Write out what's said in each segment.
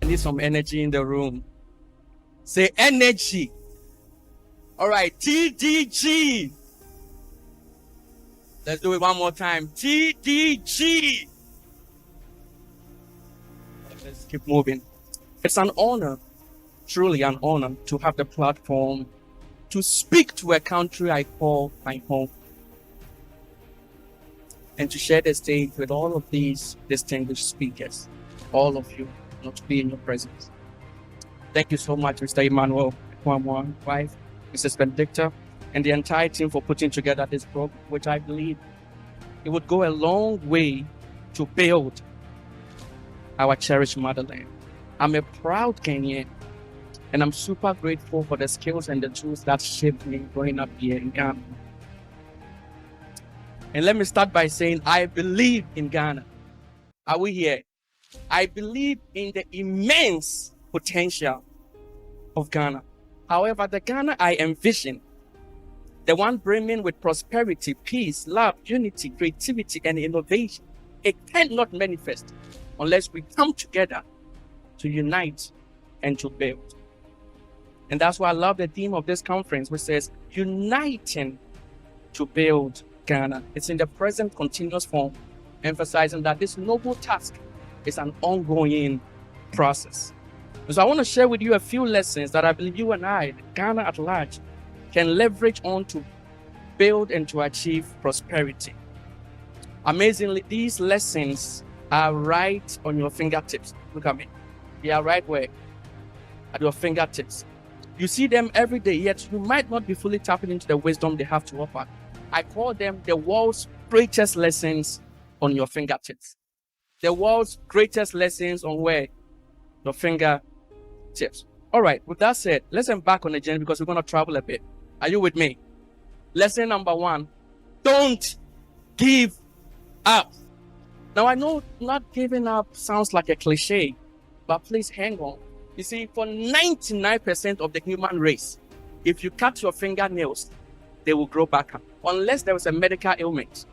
need some energy in the room. Say energy. All right, TDG. Let's do it one more time. TDG. Let's keep moving. It's an honor, truly an honor, to have the platform to speak to a country I call my home, and to share the stage with all of these distinguished speakers, all of you, not to be in your presence. Thank you so much, Mr. Emmanuel, my wife, Mrs. Benedicta, and the entire team for putting together this program, which I believe it would go a long way to build our cherished motherland. I'm a proud Ghanaian, and I'm super grateful for the skills and the tools that shaped me growing up here in Ghana. And let me start by saying, I believe in Ghana. Are we here? I believe in the immense potential of Ghana. However, the Ghana I envision, the one brimming with prosperity, peace, love, unity, creativity, and innovation, it cannot manifest unless we come together to unite and to build. And that's why I love the theme of this conference, which says, uniting to build Ghana. It's in the present continuous form, emphasizing that this noble task is an ongoing process. And so I want to share with you a few lessons that I believe you and I, Ghana at large, can leverage on to build and to achieve prosperity. Amazingly, these lessons are right on your fingertips. Look at me. They are right where? At your fingertips. You see them every day, yet you might not be fully tapping into the wisdom they have to offer. I call them the world's greatest lessons on your fingertips. The world's greatest lessons on where? Your fingertips. All right, with that said, let's embark on the journey because we're going to travel a bit. Are you with me? Lesson number 1, don't give up. Now, I know not giving up sounds like a cliche, but please hang on. You see, for 99% of the human race, if you cut your fingernails, they will grow back up. Unless there is a medical ailment.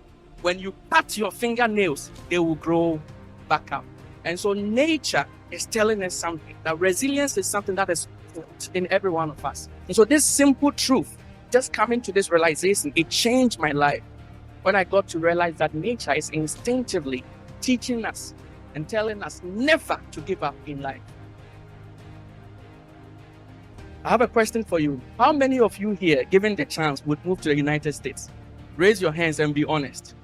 When you cut your fingernails, they will grow back up. And so nature is telling us something, that resilience is something that is in every one of us. And so this simple truth, just coming to this realization, it changed my life. When I got to realize that nature is instinctively teaching us and telling us never to give up in life. I have a question for you. How many of you here, given the chance, would move to the United States? Raise your hands and be honest.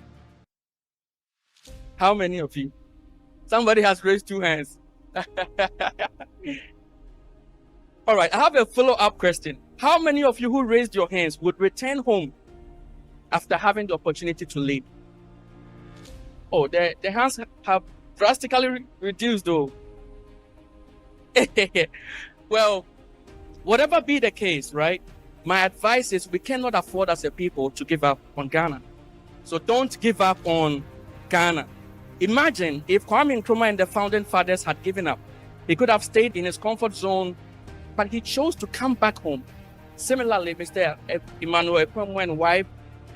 How many of you? Somebody has raised 2 hands. All right, I have a follow-up question. How many of you who raised your hands would return home after having the opportunity to leave? Oh, the hands have drastically reduced though. Well, whatever be the case, right? My advice is we cannot afford as a people to give up on Ghana. So don't give up on Ghana. Imagine if Kwame Nkrumah and the founding fathers had given up. He could have stayed in his comfort zone, but he chose to come back home. Similarly, Mr. Emmanuel and wife,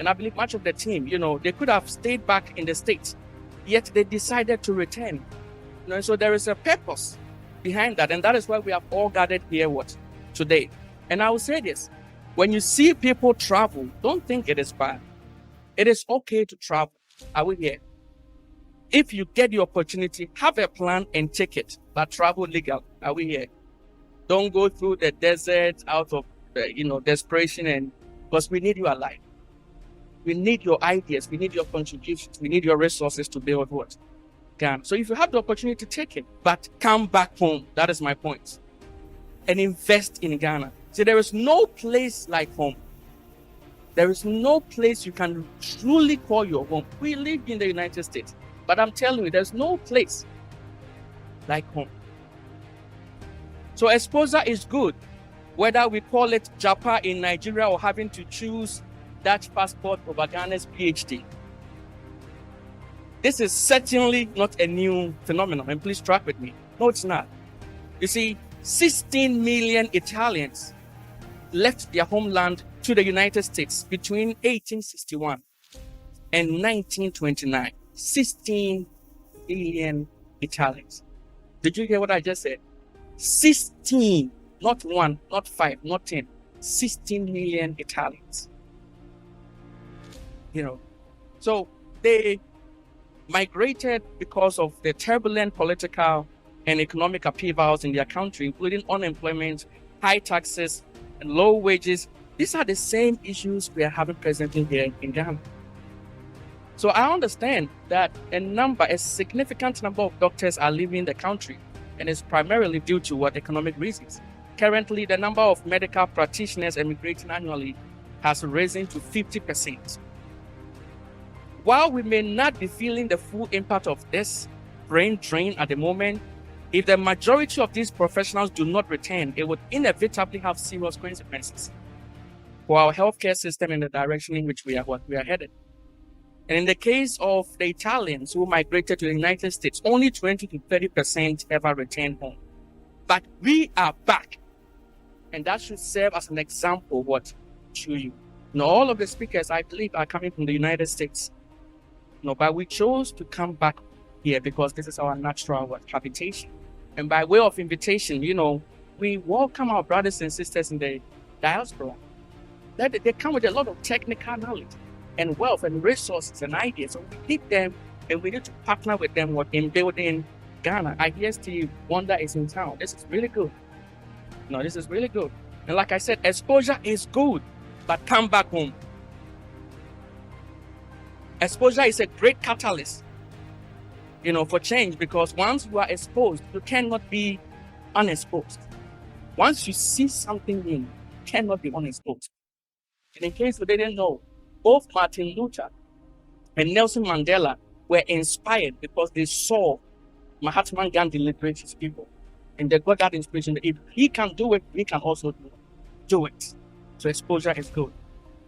and I believe much of the team, they could have stayed back in the States, yet they decided to return. So there is a purpose behind that, and that is why we have all gathered here today. And I will say this, when you see people travel, don't think it is bad. It is okay to travel. Are we here? If you get the opportunity, have a plan and take it, but travel legal. Are we here? Don't go through the desert out of desperation, and because we need you alive. We need your ideas, we need your contributions, we need your resources to build what? Ghana. So if you have the opportunity, take it, but come back home. That is my point. And invest in Ghana. See, there is no place like home. There is no place you can truly call your home. We live in the United States, but I'm telling you, there's no place like home. So exposure is good, whether we call it Japan in Nigeria or having to choose Dutch passport over Ghana's PhD. This is certainly not a new phenomenon, and please track with me. No, it's not. You see, 16 million Italians left their homeland to the United States between 1861 and 1929. 16 million Italians. Did you hear what I just said? 16, not 1, not 5, not 10, 16 million Italians. So they migrated because of the turbulent political and economic upheavals in their country, including unemployment, high taxes, and low wages. These are the same issues we are having presently here in Ghana. So I understand that a significant number of doctors are leaving the country, and it's primarily due to economic reasons. Currently, the number of medical practitioners emigrating annually has risen to 50%. While we may not be feeling the full impact of this brain drain at the moment, if the majority of these professionals do not return, it would inevitably have serious consequences for our healthcare system in the direction in which we are headed. And in the case of the Italians who migrated to the United States, only 20 to 30% ever returned home. But we are back. And that should serve as an example to you. All of the speakers, I believe, are coming from the United States. But we chose to come back here because this is our natural habitation. And by way of invitation, we welcome our brothers and sisters in the diaspora. They come with a lot of technical knowledge and wealth and resources and ideas. So we need them, and we need to partner with them in building Ghana. I hear Steve Wonder is in town. This is really good. This is really good. And like I said, exposure is good, but come back home. Exposure is a great catalyst, for change, because once you are exposed, you cannot be unexposed. Once you see something new, you cannot be unexposed. And in case you didn't know, both Martin Luther and Nelson Mandela were inspired because they saw Mahatma Gandhi liberate his people. And they got that inspiration that if he can do it, we can also do it. So exposure is good.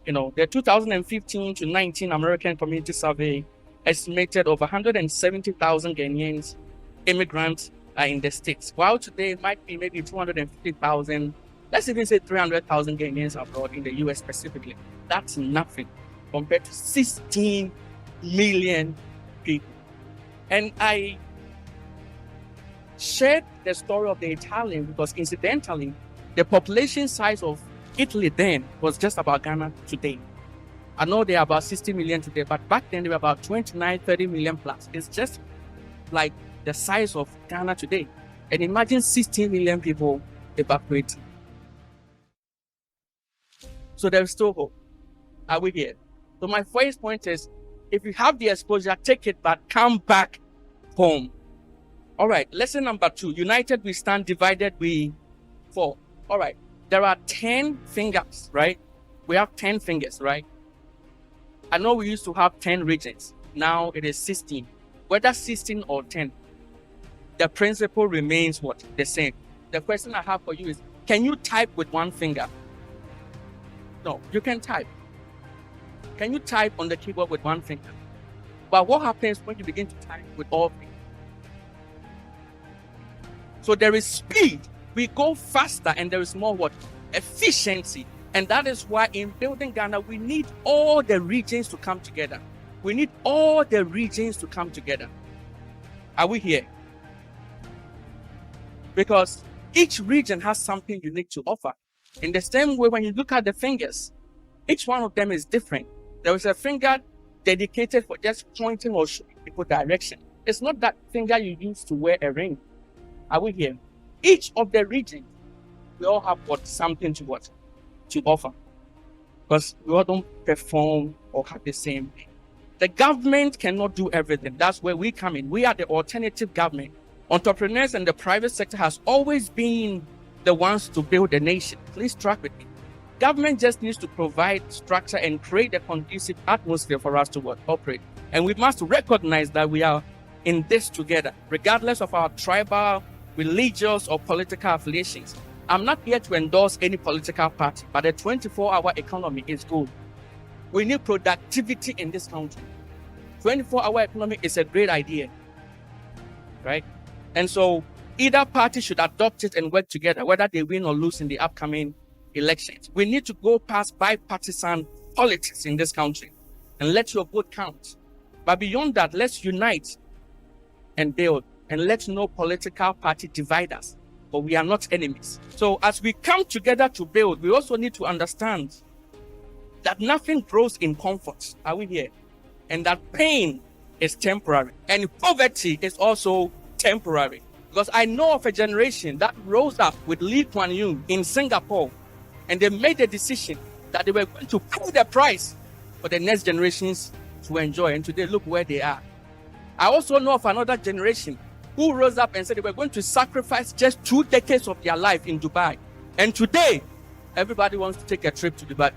The 2015 to 19 American Community Survey estimated over 170,000 Ghanaians immigrants are in the States. While today it might be maybe 250,000, let's even say 300,000 Ghanaians abroad in the US specifically. That's nothing compared to 16 million people. And I shared the story of the Italian because incidentally, the population size of Italy then was just about Ghana today. I know they are about 60 million today, but back then they were about 29, 30 million plus. It's just like the size of Ghana today. And imagine 16 million people evacuating. So there's still hope. Are we here? So my first point is, if you have the exposure, take it, but come back home. All right, lesson number 2. United we stand, divided we fall. All right. There are 10 fingers, right? We have 10 fingers, right? I know we used to have 10 regions. Now it is 16. Whether 16 or 10, the principle remains the same. The question I have for you is, can you type with one finger? No, you can type. Can you type on the keyboard with one finger? But what happens when you begin to type with all fingers? So there is speed. We go faster and there is more efficiency. And that is why in building Ghana, we need all the regions to come together. We need all the regions to come together. Are we here? Because each region has something unique to offer. In the same way, when you look at the fingers, each one of them is different. There is a finger dedicated for just pointing or showing people direction. It's not that finger you use to wear a ring. Are we here? Each of the regions, we all have something to offer. Because we all don't perform or have the same thing. The government cannot do everything. That's where we come in. We are the alternative government. Entrepreneurs and the private sector has always been the ones to build a nation. Please track with me. Government just needs to provide structure and create a conducive atmosphere for us to operate. And we must recognize that we are in this together, regardless of our tribal, religious, or political affiliations. I'm not here to endorse any political party, but a 24-hour economy is good. We need productivity in this country. 24-hour economy is a great idea, right? And so either party should adopt it and work together, whether they win or lose in the upcoming elections. We need to go past bipartisan politics in this country and let your vote count. But beyond that, let's unite and build, and let no political party divide us. but we are not enemies. So as we come together to build, we also need to understand that nothing grows in comfort. Are we here? And that pain is temporary. And poverty is also temporary. Because I know of a generation that rose up with Lee Kuan Yew in Singapore, and they made a decision that they were going to pay the price for the next generations to enjoy. And today, look where they are. I also know of another generation who rose up and said they were going to sacrifice just 2 decades of their life in Dubai. And today, everybody wants to take a trip to Dubai.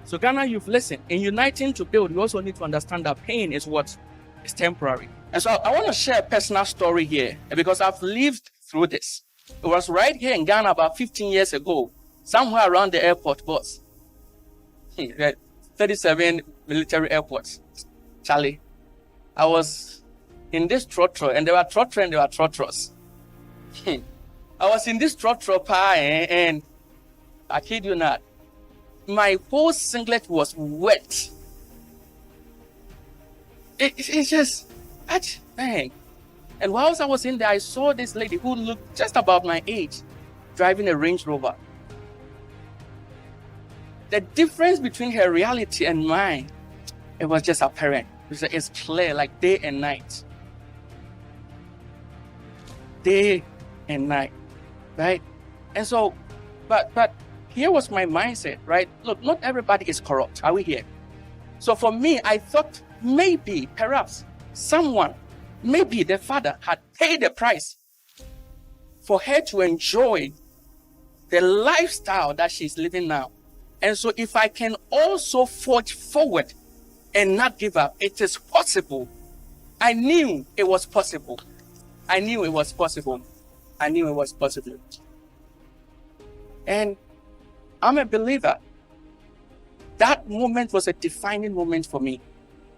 So Ghana Youth, listen, in uniting to build, we also need to understand that pain is what is temporary. And so I want to share a personal story here because I've lived through this. It was right here in Ghana about 15 years ago, somewhere around the airport bus. 37 military airports. Charlie, I was in this trotro, and there were trotro and there were trotros. I was in this trotro and I kid you not, my whole singlet was wet. It's just, dang. And whilst I was in there, I saw this lady who looked just about my age, driving a Range Rover. The difference between her reality and mine, it was just apparent. It's clear, like day and night. Day and night, right? And so, but here was my mindset, right? Look, not everybody is corrupt. Are we here? So for me, I thought maybe, perhaps, someone, maybe the father had paid the price for her to enjoy the lifestyle that she's living now. And so if I can also forge forward and not give up, it is possible. I knew it was possible. I knew it was possible. I knew it was possible. And I'm a believer. That moment was a defining moment for me.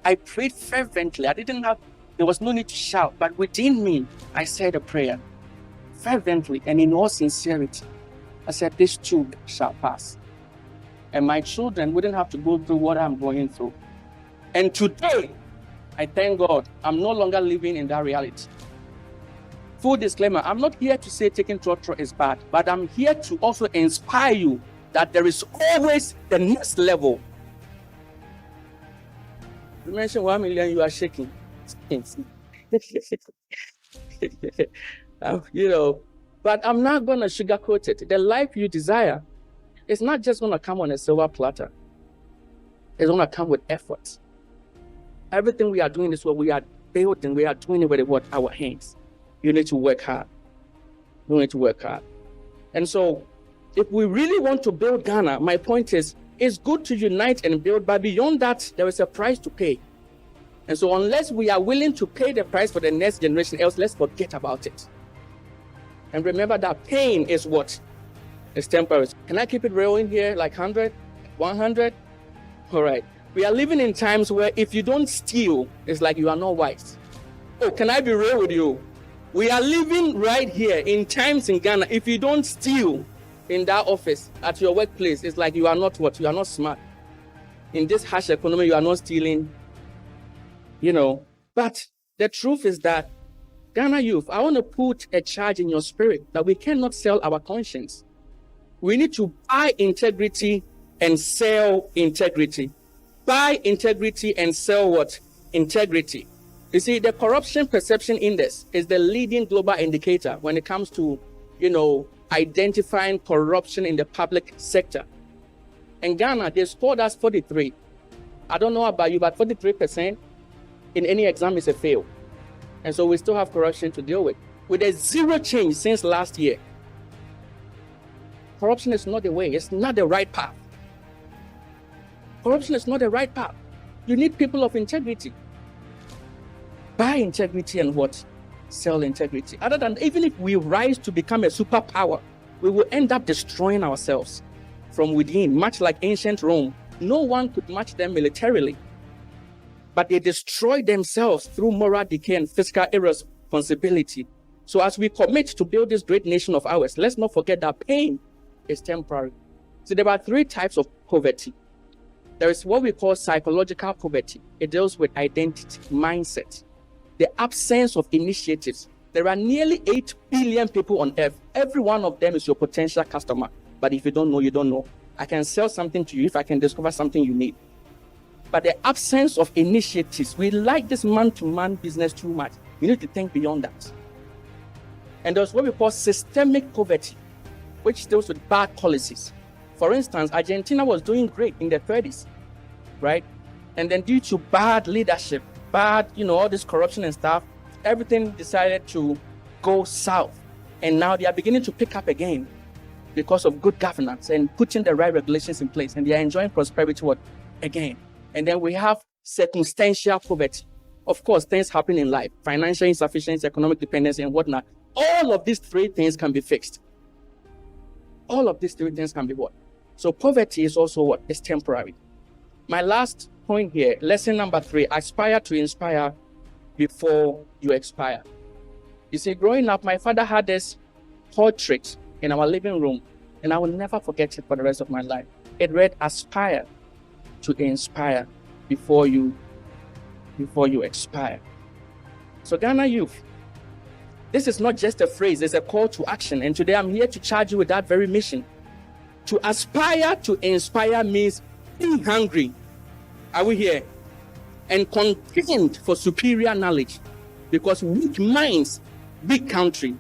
I prayed fervently. There was no need to shout, but within me, I said a prayer fervently and in all sincerity. I said, this too shall pass. And my children wouldn't have to go through what I'm going through. And today, I thank God, I'm no longer living in that reality. Full disclaimer, I'm not here to say taking trotro is bad, but I'm here to also inspire you that there is always the next level. You mentioned 1 million, you are shaking. But I'm not going to sugarcoat it. The life you desire, it's not just going to come on a silver platter. It's going to come with effort. Everything we are doing is what we are building. We are doing it with our hands. You need to work hard. You need to work hard. And so, if we really want to build Ghana, my point is, it's good to unite and build, but beyond that, there is a price to pay. And so, unless we are willing to pay the price for the next generation, else let's forget about it. And remember that pain is what? It's temporary. Can I keep it real in here, like 100, 100? All right. We are living in times where if you don't steal, it's like you are not wise. Oh, can I be real with you? We are living right here in times in Ghana. If you don't steal in that office, at your workplace, it's like you are not what? You are not smart. In this harsh economy, you are not stealing, But the truth is that, Ghana Youth, I want to put a charge in your spirit that we cannot sell our conscience. We need to buy integrity and sell integrity. Buy integrity and sell what? Integrity. You see, the Corruption Perception Index is the leading global indicator when it comes to, identifying corruption in the public sector. In Ghana, they scored us 43. I don't know about you, but 43% in any exam is a fail. And so we still have corruption to deal with a zero change since last year. Corruption is not the way. It's not the right path. Corruption is not the right path. You need people of integrity. Buy integrity and what? Sell integrity. Other than, even if we rise to become a superpower, we will end up destroying ourselves from within, much like ancient Rome. No one could match them militarily, but they destroyed themselves through moral decay and fiscal irresponsibility. So as we commit to build this great nation of ours, let's not forget that pain is temporary. So there are 3 types of poverty. There is what we call psychological poverty. It deals with identity, mindset, the absence of initiatives. There are nearly 8 billion people on earth. Every one of them is your potential customer. But if you don't know, you don't know. I can sell something to you if I can discover something you need. But the absence of initiatives, we like this man-to-man business too much. We need to think beyond that. And there's what we call systemic poverty, which deals with bad policies. For instance, Argentina was doing great in the 30s, right? And then due to bad leadership, bad, all this corruption and stuff, everything decided to go south. And now they are beginning to pick up again because of good governance and putting the right regulations in place. And they are enjoying prosperity again. And then we have circumstantial poverty. Of course, things happen in life, financial insufficiency, economic dependency, and whatnot. All of these three things can be fixed. All of these three things can be what? So poverty is also what? It's temporary. My last point here, lesson number 3, aspire to inspire before you expire. You see, growing up, my father had this portrait in our living room, and I will never forget it for the rest of my life. It read, aspire to inspire before you expire. So Ghana youth, this is not just a phrase, it's a call to action. And today I'm here to charge you with that very mission. To aspire to inspire means being hungry. Are we here? And content for superior knowledge. Because weak minds, weak country.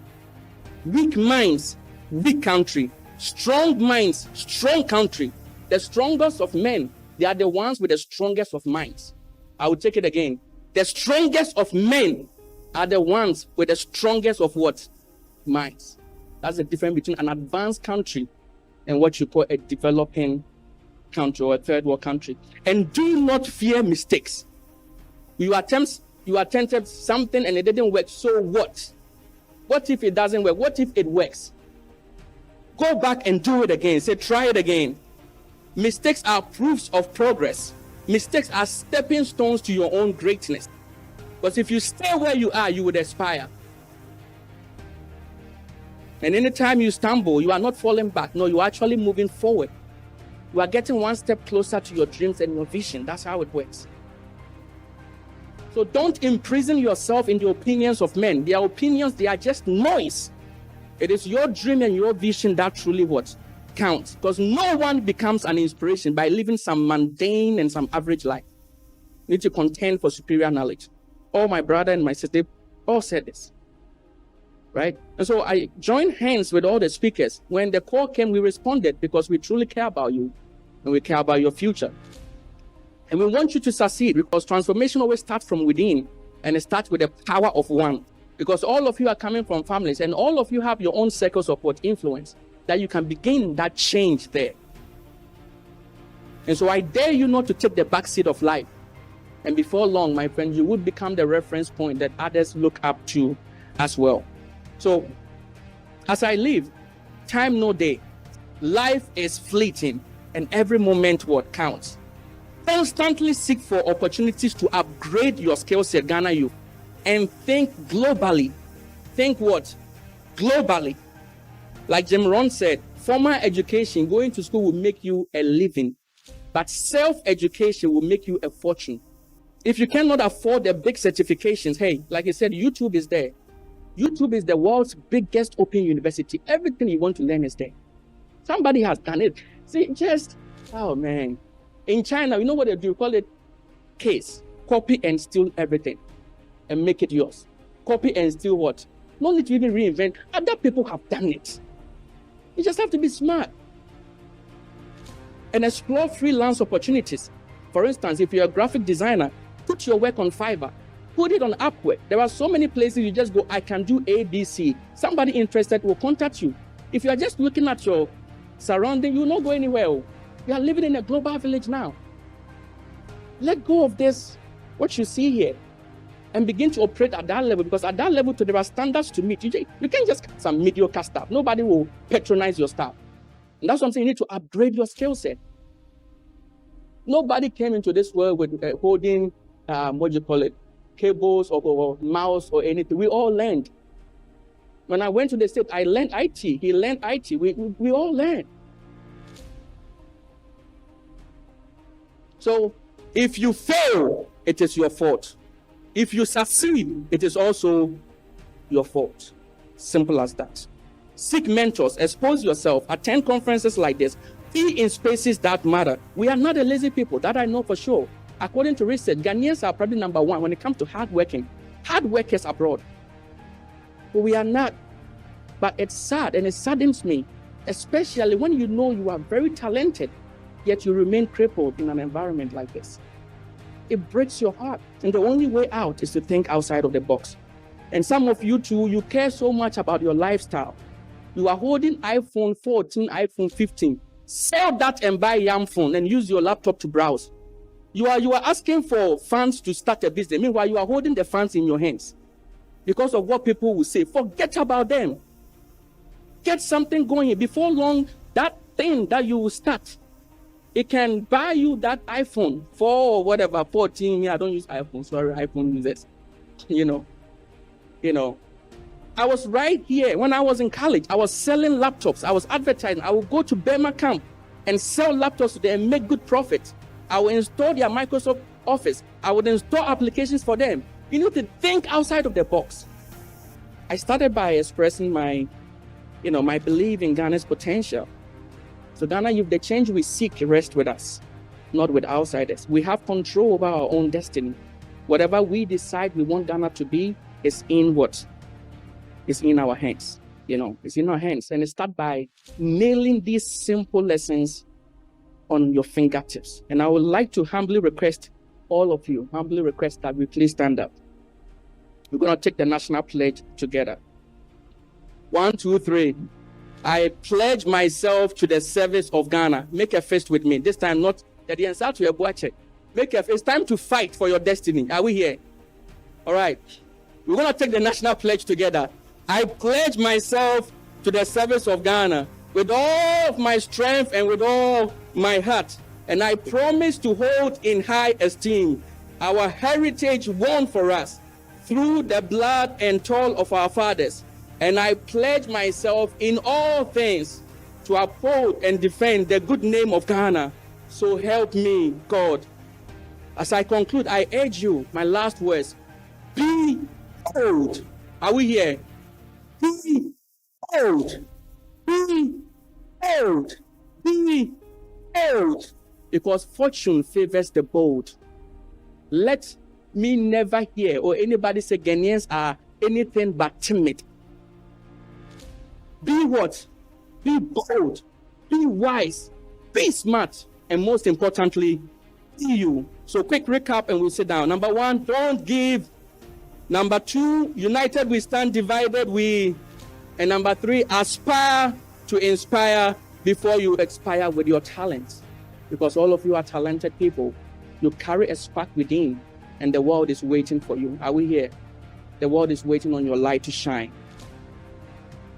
Weak minds, weak country. Strong minds, strong country. The strongest of men, they are the ones with the strongest of minds. I will take it again. The strongest of men are the ones with the strongest of what? Minds. That's the difference between an advanced country and what you call a developing country or a third world country. And do not fear mistakes. You attempted something and it didn't work, so what? What if it doesn't work? What if it works? Go back and do it again. Say, try it again. Mistakes are proofs of progress. Mistakes are stepping stones to your own greatness. Because if you stay where you are, you would expire. And anytime you stumble, you are not falling back. No, you are actually moving forward. You are getting one step closer to your dreams and your vision. That's how it works. So don't imprison yourself in the opinions of men. Their opinions, they are just noise. It is your dream and your vision that truly what counts. Because no one becomes an inspiration by living some mundane and some average life. You need to contend for superior knowledge. All my brother and my sister all said this. Right? And so I joined hands with all the speakers. When the call came, we responded because we truly care about you and we care about your future. And we want you to succeed because transformation always starts from within and it starts with the power of one. Because all of you are coming from families and all of you have your own circles of what influence that you can begin that change there. And so I dare you not to take the backseat of life. And before long, my friend, you would become the reference point that others look up to as well. So as I live, time no day, life is fleeting and every moment what counts. Constantly seek for opportunities to upgrade your skill set, Ghana youth, and think globally. Think what? Globally. Like Jim Rohn said, formal education, going to school will make you a living, but self-education will make you a fortune. If you cannot afford the big certifications, hey, like I said, YouTube is there. YouTube is the world's biggest open university. Everything you want to learn is there. Somebody has done it. See, oh man. In China, you know what they do? Call it case. Copy and steal everything and make it yours. Copy and steal what? No need to even reinvent. Other people have done it. You just have to be smart and explore freelance opportunities. For instance, if you're a graphic designer, put your work on Fiverr. Put it on Upwork. There are so many places you just go, I can do A, B, C. Somebody interested will contact you. If you are just looking at your surrounding, you will not go anywhere. You are living in a global village now. Let go of this, what you see here, and begin to operate at that level, because at that level, there are standards to meet. You can't just get some mediocre stuff. Nobody will patronize your stuff. And that's what I'm saying. You need to upgrade your skill set. Nobody came into this world with holding, cables or mouse or anything. We all learned. When I went to the States, I learned IT. He learned IT. We all learned. So if you fail, it is your fault. If you succeed, it is also your fault. Simple as that. Seek mentors, expose yourself, attend conferences like this, be in spaces that matter. We are not a lazy people, that I know for sure. According to research, Ghanaians are probably number one when it comes to hard workers abroad. But we are not. But it's sad, and it saddens me, especially when you know you are very talented, yet you remain crippled in an environment like this. It breaks your heart. And the only way out is to think outside of the box. And some of you too, you care so much about your lifestyle. You are holding iPhone 14, iPhone 15. Sell that and buy Yam phone and use your laptop to browse. You are asking for funds to start a business. Meanwhile, you are holding the funds in your hands because of what people will say. Forget about them. Get something going. Before long, that thing that you will start, it can buy you that iPhone 4 or whatever, 14. I don't use iPhone. Sorry, iPhone users. You know. I was right here when I was in college. I was selling laptops. I was advertising. I would go to Burma camp and sell laptops to them and make good profit. I would install their Microsoft Office. I would install applications for them. You need to think outside of the box. I started by expressing my belief in Ghana's potential. So Ghana, if the change we seek rests with us, not with outsiders. We have control over our own destiny. Whatever we decide we want Ghana to be is in what? It's in our hands. It's in our hands. And it starts by nailing these simple lessons on your fingertips. And I would like to humbly request all of you, that we please stand up. We're going to take the national pledge together. 1, 2, 3. I pledge myself to the service of Ghana. Make a fist with me. This time not the answer to your boache. Make a fist. It's time to fight for your destiny. Are we here? All right. We're going to take the national pledge together. I pledge myself to the service of Ghana with all of my strength and with all my heart. And I promise to hold in high esteem our heritage won for us through the blood and toil of our fathers. And I pledge myself in all things to uphold and defend the good name of Ghana. So help me, God. As I conclude, I urge you, my last words, be bold. Are we here? Be bold. Be bold. Be bold. Because fortune favors the bold. Let me never hear or anybody say Ghanaians are anything but timid. Be what? Be bold. Be wise. Be smart. And most importantly, be you. So quick recap and we'll sit down. Number 1, don't give. Number 2, united we stand, divided we. And number 3, aspire to inspire before you expire with your talents. Because all of you are talented people. You carry a spark within and the world is waiting for you. Are we here? The world is waiting on your light to shine.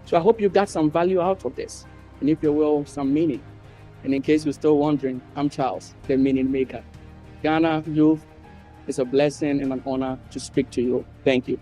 So I hope you got some value out of this. And if you will, some meaning. And in case you're still wondering, I'm Charles, the meaning maker. Ghana Youth, it's a blessing and an honor to speak to you. Thank you.